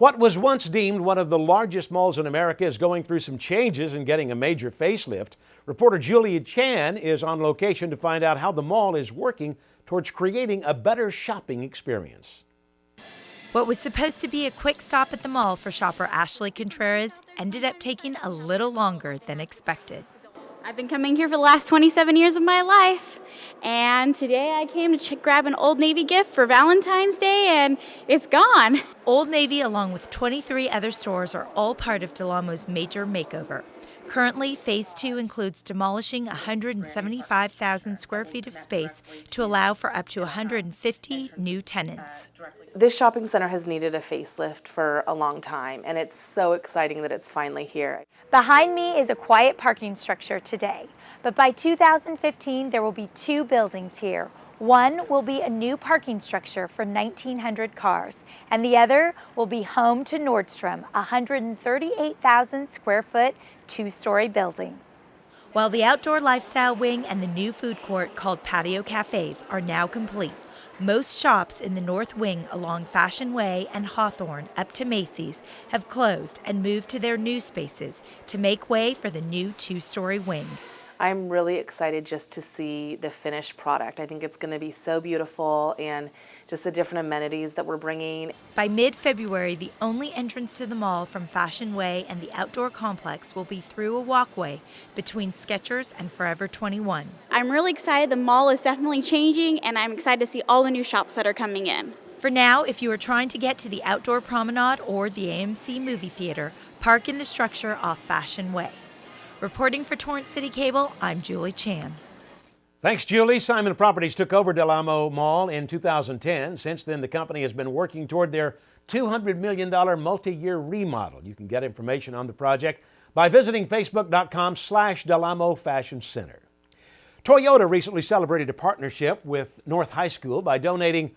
What was once deemed one of the largest malls in America is going through some changes and getting a major facelift. Reporter Julia Chan is on location to find out how the mall is working towards creating a better shopping experience. What was supposed to be a quick stop at the mall for shopper Ashley Contreras ended up taking a little longer than expected. I've been coming here for the last 27 years of my life, and today I came to grab an Old Navy gift for Valentine's Day, and it's gone. Old Navy, along with 23 other stores, are all part of Del Amo's major makeover. Currently, Phase 2 includes demolishing 175,000 square feet of space to allow for up to 150 new tenants. This shopping center has needed a facelift for a long time, and it's so exciting that it's finally here. Behind me is a quiet parking structure today, but by 2015 there will be 2 buildings here. One will be a new parking structure for 1,900 cars, and the other will be home to Nordstrom, a 138,000 square foot, 2-story building. While the outdoor lifestyle wing and the new food court called Patio Cafes are now complete, most shops in the North Wing along Fashion Way and Hawthorne up to Macy's have closed and moved to their new spaces to make way for the new 2-story wing. I'm really excited just to see the finished product. I think it's going to be so beautiful, and just the different amenities that we're bringing. By mid-February, the only entrance to the mall from Fashion Way and the outdoor complex will be through a walkway between Skechers and Forever 21. I'm really excited. The mall is definitely changing, and I'm excited to see all the new shops that are coming in. For now, if you are trying to get to the outdoor promenade or the AMC movie theater, park in the structure off Fashion Way. Reporting for Torrance City Cable, I'm Julie Chan. Thanks, Julie. Simon Properties took over Del Amo Mall in 2010. Since then, the company has been working toward their $200 million multi-year remodel. You can get information on the project by visiting facebook.com/Del Amo Fashion Center. Toyota recently celebrated a partnership with North High School by donating